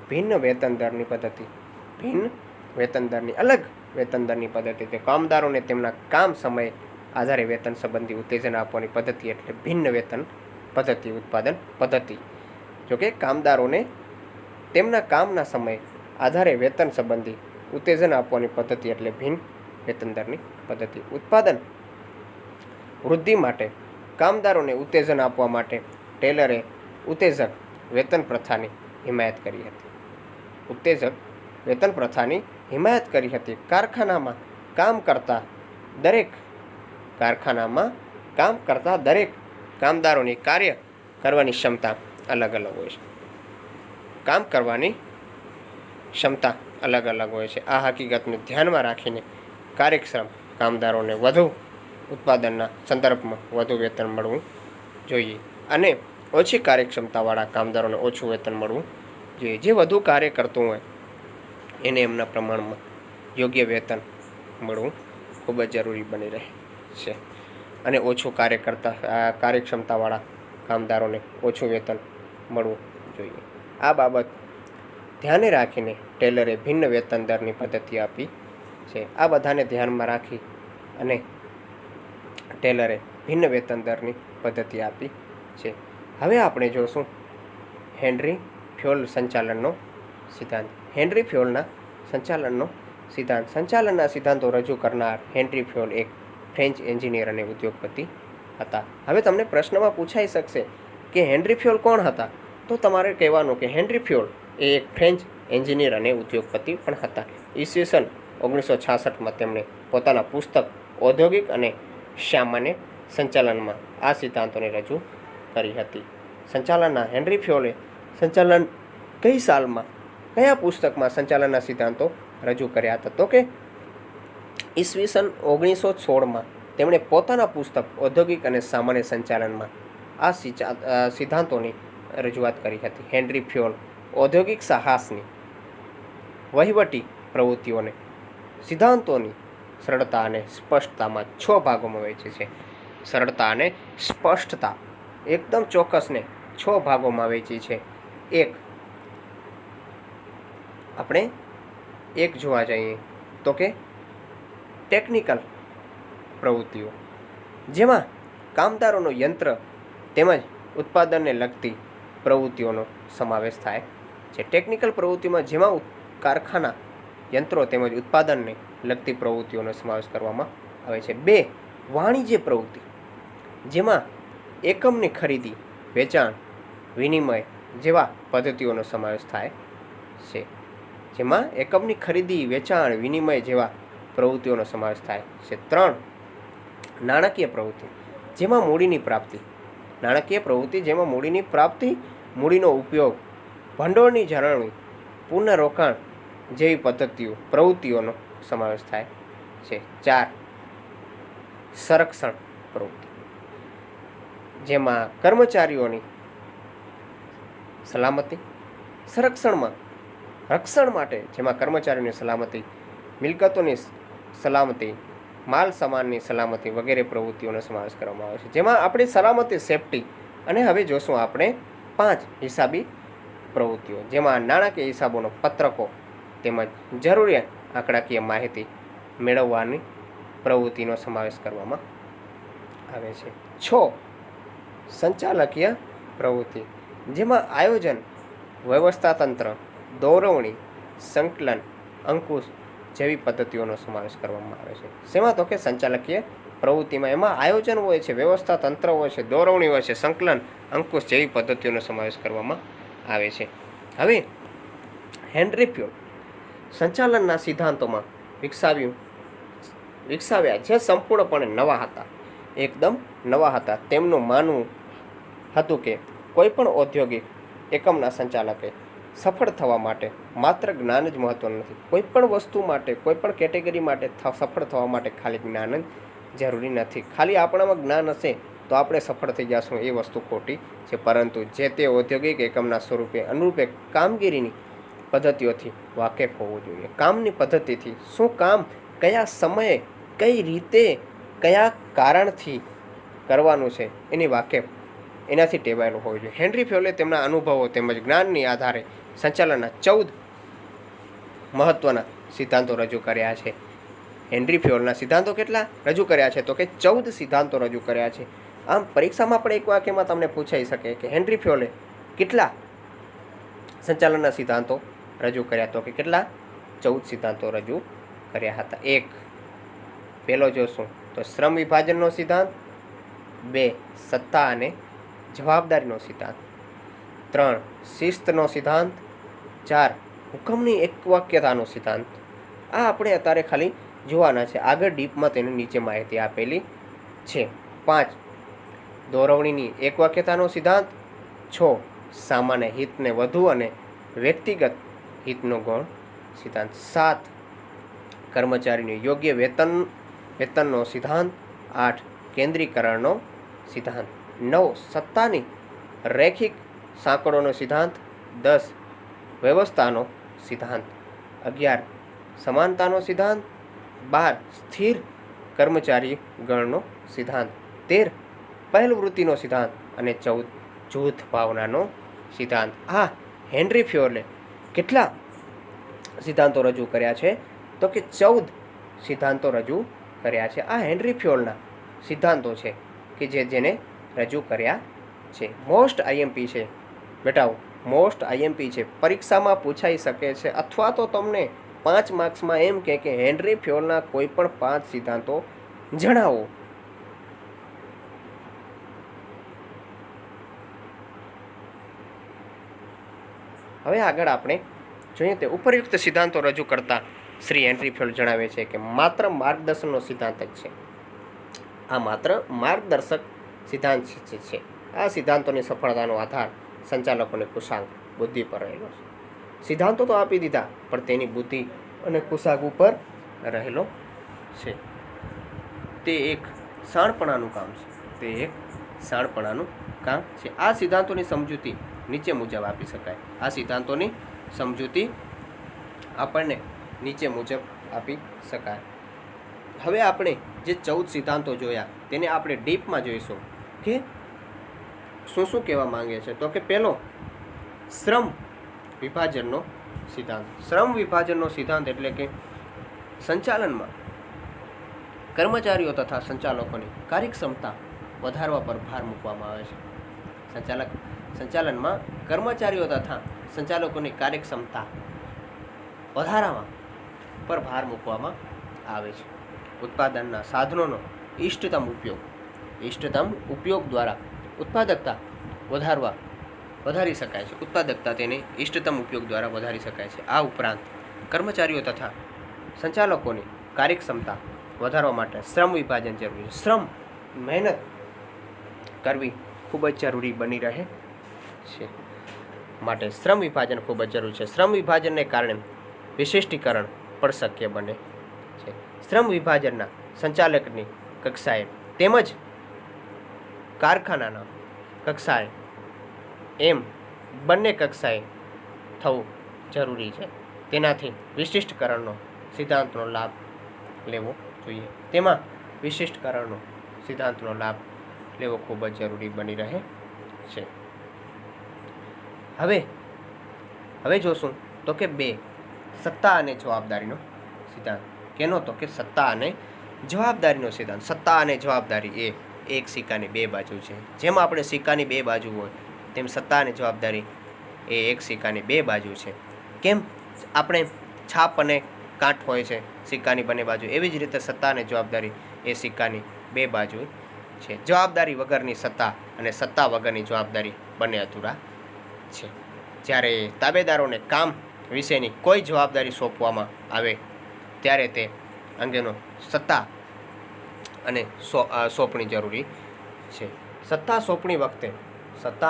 Speaker 1: ભિન્ન વેતન દરની પદ્ધતિ. અલગ વેતન દરની પદ્ધતિ તે કામદારોને તેમના કામ સમયે આધારે વેતન સંબંધી ઉત્તેજન આપવાની પદ્ધતિ એટલે ભિન્ન વેતન પદ્ધતિ ઉત્પાદન પદ્ધતિ. જોકે કામદારોને તેમના કામના સમયે આધારે વેતન સંબંધી ઉત્તેજન આપવાની પદ્ધતિ એટલે ભિન્ન વેતન દરની પદ્ધતિ. ઉત્પાદન વૃદ્ધિ માટે કામદારોને ઉત્તેજન આપવા માટે ટેલરે ઉત્તેજક વેતન પ્રથાની હિમાયત કરી હતી. કારખાનામાં કામ કરતા દરેક કામદારોની કાર્ય કરવાની ક્ષમતા અલગ અલગ હોય છે. આ હકીકતને ધ્યાનમાં રાખીને કાર્યક્ષમ કામદારોને વધુ ઉત્પાદનના સંદર્ભમાં વધુ વેતન મળવું જોઈએ અને ઓછી કાર્યક્ષમતાવાળા કામદારોને ઓછું વેતન મળવું જોઈએ. જે વધુ કાર્ય કરતું હોય એને એમના પ્રમાણમાં યોગ્ય વેતન મળવું ખૂબ જ જરૂરી બની રહે છે અને ઓછું કાર્યક્ષમતાવાળા કામદારોને ઓછું વેતન મળવું જોઈએ. આ બાબત ધ્યાને રાખીને ટેલરે ભિન્ન વેતન દરની પદ્ધતિ આપી છે. આ બધાને ધ્યાનમાં રાખી અને ટેલરે ભિન્ન વેતન દરની પદ્ધતિ આપી છે. હવે આપણે જોશું હેનરી ફ્યોલ સંચાલનનો સિદ્ધાંત. હેનરી ફ્યોલના સંચાલનના સિદ્ધાંતો રજૂ કરનાર હેનરી ફ્યોલ એક ફ્રેન્ચ એન્જિનિયર અને ઉદ્યોગપતિ હતા. હવે તમને પ્રશ્નમાં પૂછાઈ શકશે કે હેનરી ફ્યોલ કોણ હતા? તો તમારે કહેવાનું કે હેનરી ફ્યોલ એ એક ફ્રેન્ચ એન્જિનિયર અને ઉદ્યોગપતિ પણ હતા. ઈસવીસન 1966માં તેમણે પોતાના પુસ્તક ઔદ્યોગિક અને સામાન્ય સંચાલનમાં આ સિદ્ધાંતોને રજૂ કરી હતી. હેનરી ફ્યોલે સંચાલન કયા પુસ્તકમાં સંચાલનના સિદ્ધાંતો રજૂ કર્યા હતા? તો કે ઈસવીસન 1916માં તેમણે પોતાના પુસ્તક ઔદ્યોગિક અને સામાન્ય સંચાલનમાં આ સિદ્ધાંતોની રજૂઆત કરી હતી. હેનરી ફ્યોલ ઔદ્યોગિક સાહસની વહીવટી પ્રવૃત્તિઓને સિદ્ધાંતોની સરળતા અને સ્પષ્ટતામાં 6 ભાગોમાં વહેંચે છે. સરળતા અને સ્પષ્ટતા એકદમ ચોક્કસને 6 ભાગોમાં વહેંચી છે. આપણે જોવા જઈએ તો કે ટેકનિકલ પ્રવૃત્તિઓ, જેમાં કામદારોનો યંત્ર તેમજ ઉત્પાદનને લગતી પ્રવૃત્તિઓનો સમાવેશ થાય છે. ટેકનિકલ પ્રવૃત્તિમાં જેમાં કારખાના યંત્રો તેમજ ઉત્પાદનને લગતી પ્રવૃત્તિઓનો સમાવેશ કરવામાં આવે છે. 2. વાણિજ્ય પ્રવૃત્તિ, જેમાં એકમની ખરીદી, વેચાણ, વિનિમય જેવા પદ્ધતિઓનો સમાવેશ થાય છે. જેમાં એકમની ખરીદી, વેચાણ, વિનિમય જેવા પ્રવૃત્તિઓનો સમાવેશ થાય છે. 3. નાણાકીય પ્રવૃત્તિ, જેમાં મૂડીની પ્રાપ્તિ, નાણાકીય પ્રવૃત્તિ જેમાં મૂડીની પ્રાપ્તિ, મૂડીનો ઉપયોગ, ભંડોળની જાળવણી, પુનઃરોકાણ જેવી પ્રવૃત્તિઓનો સમાવેશ થાય છે. 4. સંરક્ષણ પ્રવૃત્તિ, જેમાં કર્મચારીઓની સલામતી, રક્ષણ માટે જેમાં કર્મચારીઓની સલામતી, મિલકતોની સલામતી, માલ સામાનની સલામતી વગેરે પ્રવૃત્તિઓનો સમાવેશ કરવામાં આવે છે. જેમાં આપણી સલામતી, સેફટી. અને હવે જોશું આપણે 5. હિસાબી પ્રવૃત્તિઓ, જેમાં નાણાકીય હિસાબોનો પત્રકો તેમજ જરૂરી આંકડાકીય માહિતી મેળવવાની પ્રવૃત્તિનો સમાવેશ કરવામાં આવે છે. 6. સંચાલકીય પ્રવૃત્તિ, જેમાં આયોજન, વ્યવસ્થાતંત્ર, દોરવણી, સંકલન, અંકુશ જેવી પદ્ધતિઓનો સમાવેશ કરવામાં આવે છે. શેમાં? તો કે સંચાલકીય પ્રવૃત્તિમાં. એમાં આયોજન હોય છે, વ્યવસ્થા તંત્ર હોય છે, દોરવણી હોય છે, સંકલન, અંકુશ જેવી પદ્ધતિઓનો સમાવેશ કરવામાં આવે છે. હવે હેનરી ફ્યોલ સંચાલનના સિદ્ધાંતોમાં વિકસાવ્યા જે સંપૂર્ણપણે નવા હતા, એકદમ નવા હતા. તેમનું માનવું હતું કે કોઈપણ ઔદ્યોગિક એકમના સંચાલકે સફળ થવા માટે માત્ર જ્ઞાન જ મહત્વનું નથી. કોઈપણ વસ્તુ માટે, કોઈપણ કેટેગરી માટે સફળ થવા માટે ખાલી જ્ઞાન જ જરૂરી નથી. ખાલી આપણામાં જ્ઞાન હશે તો આપણે સફળ થઈ જશું, એ વસ્તુ ખોટી છે. પરંતુ જે તે ઔદ્યોગિક એકમના અનુરૂપે કામગીરીની પદ્ધતિઓથી વાકેફ હોવું જોઈએ. કામની પદ્ધતિથી શું કામ કયા સમયે, કઈ રીતે, કયા કારણથી કરવાનું છે એનાથી ટેવાયેલું હોવું જોઈએ. હેનરી ફ્યોલે તેમના અનુભવો તેમજ જ્ઞાનની આધારે સંચાલનના 14 મહત્વના સિદ્ધાંતો રજૂ કર્યા છે. હેનરી ફ્યોલના સિદ્ધાંતો કેટલા રજૂ કર્યા છે? તો કે 14 સિદ્ધાંતો રજૂ કર્યા છે. આમ પરીક્ષામાં પણ એક વાક્યમાં તમને પૂછાઈ શકે કે હેનરી ફ્યોલે કેટલા સંચાલનના સિદ્ધાંતો રજૂ કર્યા? તો કે કેટલા? 14 સિદ્ધાંતો રજૂ કર્યા હતા. 1. પહેલો જોશું તો શ્રમ વિભાજનનો સિદ્ધાંત. 2. સત્તા અને જવાબદારીનો સિદ્ધાંત. 3. શિસ્તનો સિદ્ધાંત. 4. હુકમની એકવાક્યતાનો સિદ્ધાંત. આ આપણે અત્યારે ખાલી જોવાના છે, આગળ ડીપમાં તેને નીચે માહિતી આપેલી છે. 5. દોરવણીની એકવાક્યતાનો સિદ્ધાંત. 6. સામાન્ય હિતને વધુ અને વ્યક્તિગત હિતનો ગૌણ સિદ્ધાંત. 7. કર્મચારીને યોગ્ય વેતનનો સિદ્ધાંત. 8. કેન્દ્રીકરણનો સિદ્ધાંત. 9. સત્તાની રૈખિક સાંકળોનો સિદ્ધાંત. 10. વ્યવસ્થાનો સિદ્ધાંત. 11. સમાનતાનો સિદ્ધાંત. 12. સ્થિર કર્મચારી ગણનો સિદ્ધાંત. 13. પહેલ વૃત્તિનો સિદ્ધાંત. અને 14. જૂથ ભાવનાનો સિદ્ધાંત. આ હેનરી ફ્યોલે કેટલા સિદ્ધાંતો રજૂ કર્યા છે? તો કે 14 સિદ્ધાંતો રજૂ કર્યા છે. આ હેનરી ફ્યોલના સિદ્ધાંતો છે કે જેને રજૂ કર્યા છે. મોસ્ટ આઈએમપી છે બેટાઓ, મોસ્ટ આઈએમપી છે. પરીક્ષામાં પૂછાઈ શકે છે, અથવા તો તમને 5 માર્ક્સમાં એમ કે હેનરી ફ્યોલના કોઈ પણ 5 સિદ્ધાંતો જણાવો. હવે આગળ આપણે જોઈએ તે ઉપરયુક્ત સિદ્ધાંતો રજૂ કરતા શ્રી હેનરી ફ્યોલ જણાવે છે કે માત્ર માર્ગદર્શનનો સિદ્ધાંત જ છે. આ માત્ર માર્ગદર્શક સિદ્ધાંત છે. આ સિદ્ધાંતોની સફળતાનો આધાર સંચાલકોની કુશાંક બુદ્ધિ પર રહેલો છે. સિદ્ધાંતો તો આપી દીધા, પણ તેની બુદ્ધિ અને કુશાંક ઉપર રહેલો છે. તે એક શાણપણાનું કામ છે. આ સિદ્ધાંતોની સમજૂતી નીચે મુજબ આપી શકાય. આ સિદ્ધાંતોની સમજૂતી આપણને નીચે મુજબ આપી શકાય. હવે આપણે જે 14 સિદ્ધાંતો જોયા તેને આપણે ડીપમાં જોઈશું કે શું શું કહેવા માંગે છે. તો કે પહેલો, શ્રમ વિભાજનનો સિદ્ધાંત. શ્રમ વિભાજનનો સિદ્ધાંત એટલે કે સંચાલનમાં કર્મચારીઓ તથા સંચાલકોની કાર્યક્ષમતા વધારવા પર ભાર મૂકવામાં આવે છે. સંચાલનમાં કર્મચારીઓ તથા સંચાલકોની કાર્યક્ષમતા વધારવા પર ભાર મૂકવામાં આવે છે. ઉત્પાદનના સાધનોનો ઇષ્ટતમ ઉપયોગ દ્વારા ઉત્પાદકતા વધારી શકાય છે. ઉત્પાદકતા તેને ઇષ્ટતમ ઉપયોગ દ્વારા વધારી શકાય છે. આ ઉપરાંત કર્મચારીઓ તથા સંચાલકોની કાર્યક્ષમતા વધારવા માટે શ્રમ વિભાજન જરૂરી છે. મહેનત કરવી ખૂબ જ જરૂરી બની રહે છે. માટે શ્રમ વિભાજન ખૂબ જ જરૂરી છે. શ્રમ વિભાજનને કારણે વિશિષ્ટીકરણ પણ શક્ય બને છે. શ્રમ વિભાજનના સંચાલકની કક્ષાએ તેમજ કારખાનાના કક્ષાએ એમ બંને કક્ષાએ થવું જરૂરી છે. તેનાથી વિશિષ્ટકરણનો સિદ્ધાંતનો લાભ લેવો જોઈએ. તેમાં વિશિષ્ટકરણનો સિદ્ધાંતનો લાભ લેવો ખૂબ જ જરૂરી બની રહે છે. હવે જોશું તો કે 2 સત્તા અને જવાબદારીનો સિદ્ધાંત. કેનો? તો કે સત્તા અને જવાબદારીનો સિદ્ધાંત. સત્તા અને જવાબદારી એ એક સિક્કાની 2 બાજુ છે. જેમ આપણે સિક્કાની 2 બાજુ હોય તેમ સત્તા અને જવાબદારી એ એક સિક્કાની 2 બાજુ છે. કેમ આપણે છાપ અને કાંઠ હોય છે સિક્કાની બંને બાજુ, એવી જ રીતે સત્તા અને જવાબદારી એ સિક્કાની 2 બાજુ છે. જવાબદારી વગરની સત્તા અને સત્તા વગરની જવાબદારી બંને અધૂરા છે. જ્યારે તાબેદારોને કામ વિશેની કોઈ જવાબદારી સોંપવામાં આવે ત્યારે તે અંગેનો સત્તા અને સોંપણી જરૂરી છે. સત્તા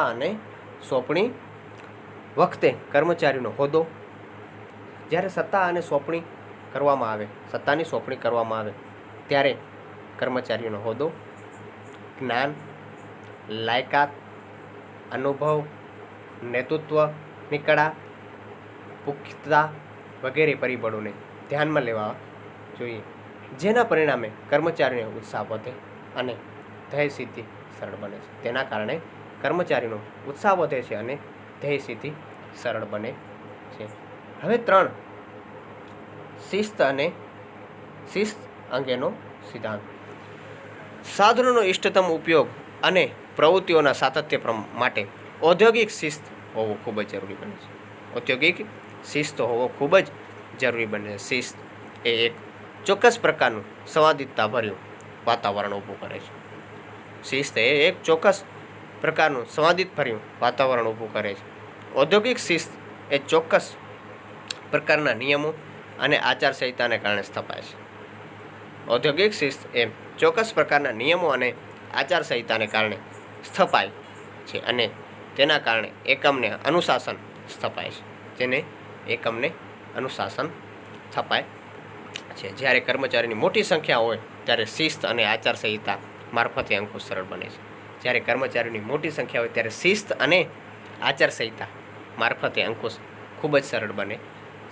Speaker 1: અને સોંપણી વખતે કર્મચારીનો હોદ્દો, જ્યારે સત્તાની સોંપણી કરવામાં આવે ત્યારે કર્મચારીનો હોદ્દો, જ્ઞાન, લાયકાત, અનુભવ, નેતૃત્વની કળા, પુખ્તતા વગેરે પરિબળોને ધ્યાનમાં લેવા જોઈએ, જેના પરિણામે કર્મચારીનો ઉત્સાહ વધે અને ધ્યેય સિદ્ધિ સરળ બને છે. તેના કારણે કર્મચારીનો ઉત્સાહ વધે છે અને ધ્યેય સિદ્ધિ સરળ બને છે. હવે 3 શિસ્ત અંગેનો સિદ્ધાંત. સાધનોનો ઇષ્ટતમ ઉપયોગ અને પ્રવૃત્તિઓના સાતત્ય માટે ઔદ્યોગિક શિસ્ત હોવો ખૂબ જ જરૂરી બને છે. શિસ્ત એ એક ચોક્કસ પ્રકારનું સંવાદિતાભર્યું વાતાવરણ ઊભું કરે છે. ઔદ્યોગિક શિસ્ત એ ચોક્કસ પ્રકારના નિયમો અને આચારસંહિતાને કારણે સ્થપાય છે. અને તેના કારણે એકમને અનુશાસન સ્થપાય છે. જ્યારે કર્મચારીની મોટી સંખ્યા હોય ત્યારે શિસ્ત અને આચારસંહિતા મારફતે અંકુશ સરળ બને ખૂબ જ સરળ બને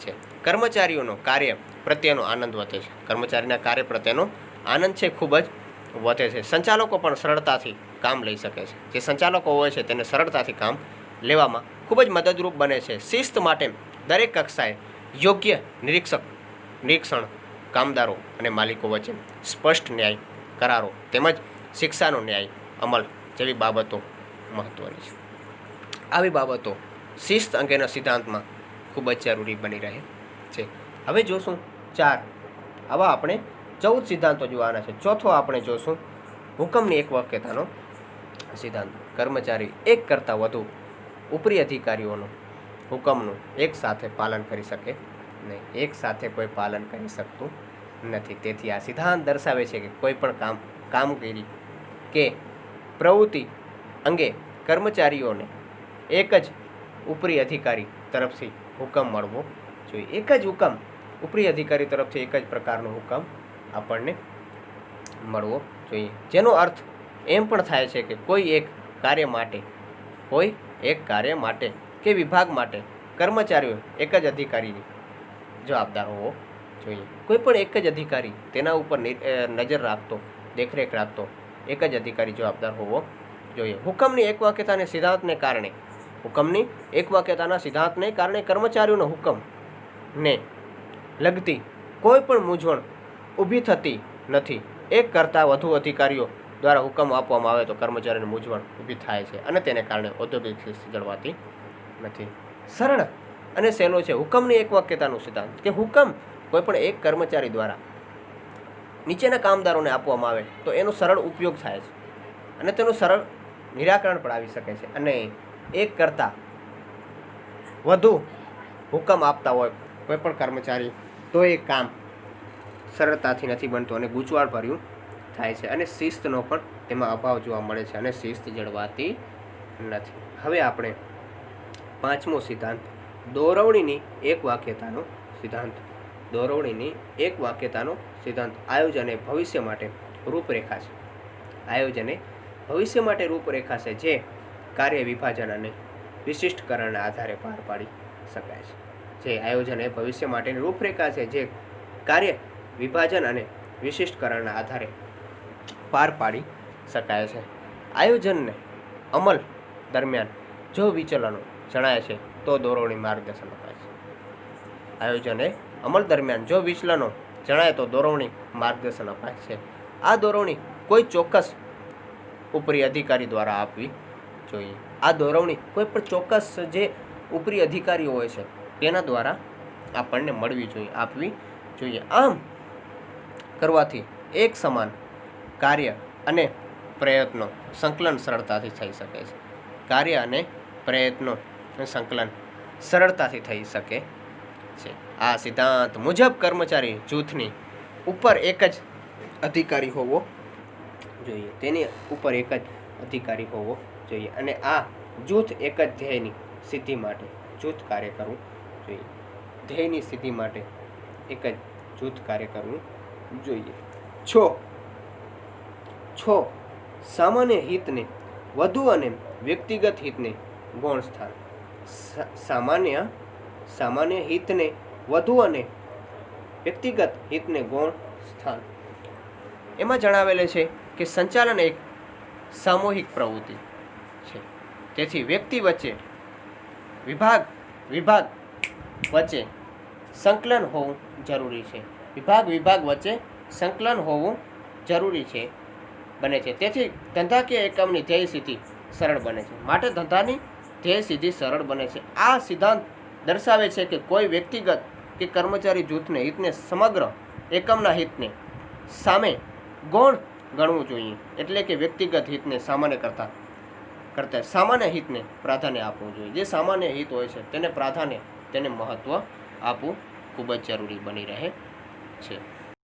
Speaker 1: છે. કર્મચારીઓનો કાર્ય પ્રત્યેનો આનંદ વધે છે. કર્મચારીના કાર્ય પ્રત્યેનો આનંદ છે ખૂબ જ વધે છે. સંચાલકો પણ સરળતાથી કામ લઈ શકે છે. જે સંચાલકો હોય છે તેને સરળતાથી કામ લેવામાં ખૂબ જ મદદરૂપ બને છે. શિસ્ત માટે દરેક કક્ષાએ યોગ્ય નિરીક્ષણ, કામદારો અને માલિકો વચ્ચે સ્પષ્ટ ન્યાય કરારો તેમજ શિક્ષાનો ન્યાય અમલ જેવી બાબતો મહત્વની છે. આવી બાબતો શિસ્ત અંગેના સિદ્ધાંતમાં ખૂબ જ જરૂરી બની રહે છે. હવે જોશું 4. આવા આપણે 14 સિદ્ધાંતો જોવાના છે. ચોથો આપણે જોશું હુકમની એકવાક્યતાનો સિદ્ધાંત. કર્મચારી એક કરતાં વધુ ઉપરી અધિકારીઓનો હુકમનું એક સાથે પાલન કરી શકે નહીં. એક સાથે કોઈ પાલન કરી શકતું નથી. તેથી આ સિદ્ધાંત દર્શાવે છે કે કોઈ પણ કામગીરી કે પ્રવૃત્તિ અંગે કર્મચારીઓને એક જ ઉપરી અધિકારી તરફથી હુકમ મળવો જોઈએ. એક જ ઉપરી અધિકારી તરફથી એક જ પ્રકારનો હુકમ આપણને મળવો જોઈએ. જેનો અર્થ એમ પણ થાય છે કે કોઈ એક કાર્ય માટે કે વિભાગ માટે કર્મચારીઓ એક જ અધિકારીની જવાબદાર હોવો જોઈએ. કોઈ પણ એક જ અધિકારી તેના ઉપર નજર રાખતો, દેખરેખ રાખતો એક જ અધિકારી જવાબદાર હોવો જોઈએ. હુકમની એકવાક્યતાના સિદ્ધાંતને કારણે કર્મચારીઓનો હુકમને લગતી કોઈ પણ મૂંઝવણ ઊભી થતી નથી. એક કરતાં વધુ અધિકારીઓ દ્વારા હુકમ આપવામાં આવે તો કર્મચારીઓને મૂંઝવણ ઊભી થાય છે અને તેને કારણે ઔદ્યોગિક શિસ્ત જળવાતી નથી. સરળ અને સહેલો છે હુકમની એકવાક્યતાનો સિદ્ધાંત કે હુકમ કોઈ પણ એક કર્મચારી દ્વારા નીચેના કામદારોને આપવામાં આવે તો એનો સરળ ઉપયોગ થાય છે અને તેનું સરળ નિરાકરણ પણ આવી શકે છે. અને એક કરતાં વધુ હુકમ આપતા હોય કોઈ પણ કર્મચારી તો એ કામ સરળતાથી નથી બનતું અને ગૂંચવાડભર્યું થાય છે અને શિસ્તનો પણ તેમાં અભાવ જોવા મળે છે અને શિસ્ત જળવાતી નથી. હવે આપણે પાંચમો સિદ્ધાંત, દોરવણીની એક વાક્યતાનો સિદ્ધાંત. દોરવણીની એક વાક્યતાનો સિદ્ધાંત આયોજન એ ભવિષ્ય માટે રૂપરેખા છે. આયોજન એ ભવિષ્ય માટે રૂપરેખા છે જે કાર્ય વિભાજન અને વિશિષ્ટકરણના આધારે પાર પાડી શકાય છે. જે આયોજન એ ભવિષ્ય માટેની રૂપરેખા છે જે કાર્ય વિભાજન અને વિશિષ્ટકરણના આધારે પાર પાડી શકાય છે. આયોજનને અમલ દરમિયાન જો વિચલનો જણાય છે તો દોરવણી માર્ગદર્શન અપાય છે. આયોજન એ અમલ દરમિયાન જો વિચલનો જણાય તો દોરવણી માર્ગદર્શન અપાય છે. આ દોરવણી કોઈ ચોક્કસ ઉપરી અધિકારી દ્વારા આપવી જોઈએ. આ દોરવણી કોઈ પણ ચોક્કસ જે ઉપરી અધિકારીઓ હોય છે તેના દ્વારા આપણને મળવી જોઈએ, આપવી જોઈએ. આમ કરવાથી એક સમાન કાર્ય અને પ્રયત્નો સંકલન સરળતાથી થઈ શકે છે. કાર્ય અને પ્રયત્નો સંકલન સરળતાથી થઈ શકે છે. આ સિદ્ધાંત મુજબ કર્મચારી જૂથની ઉપર એક જ અધિકારી હોવો જોઈએ. તેની ઉપર એક જ અધિકારી હોવો જોઈએ અને આ જૂથ એક જ ધ્યેયની સિદ્ધિ માટે જૂથ કાર્ય કરવું જોઈએ. ધ્યેયની સિદ્ધિ માટે એક જ જૂથ કાર્ય કરવું જોઈએ. છ સામાન્ય હિતને વધુ અને વ્યક્તિગત હિતને ગૌણ સ્થાન. સામાન્ય હિતને વધુ અને વ્યક્તિગત હિતને ગૌણ સ્થાન. એમાં જણાવેલ છે કે સંચાલન એક સામૂહિક પ્રવૃત્તિ છે. તેથી વ્યક્તિ વચ્ચે વિભાગ વચ્ચે સંકલન હોવું જરૂરી છે. વિભાગ વચ્ચે સંકલન હોવું જરૂરી છે બને છે. તેથી ધંધાકીય એકમની ધ્યેય સિદ્ધિ સરળ બને છે. માટે ધંધાની ધ્યેય સિદ્ધિ સરળ બને છે. આ સિદ્ધાંત દર્શાવે છે કે કોઈ વ્યક્તિગત કે કર્મચારી જૂથને હિતને સમગ્ર એકમના હિતને સામે ગૌણ ગણવું જોઈએ. એટલે કે વ્યક્તિગત હિતને સામાન્ય કરતા સામાન્ય હિતને પ્રાધાન્ય આપવું જોઈએ. જે સામાન્ય હિત હોય છે તેને પ્રાધાન્ય, તેને મહત્ત્વ આપવું ખૂબ જ જરૂરી બની રહે છે.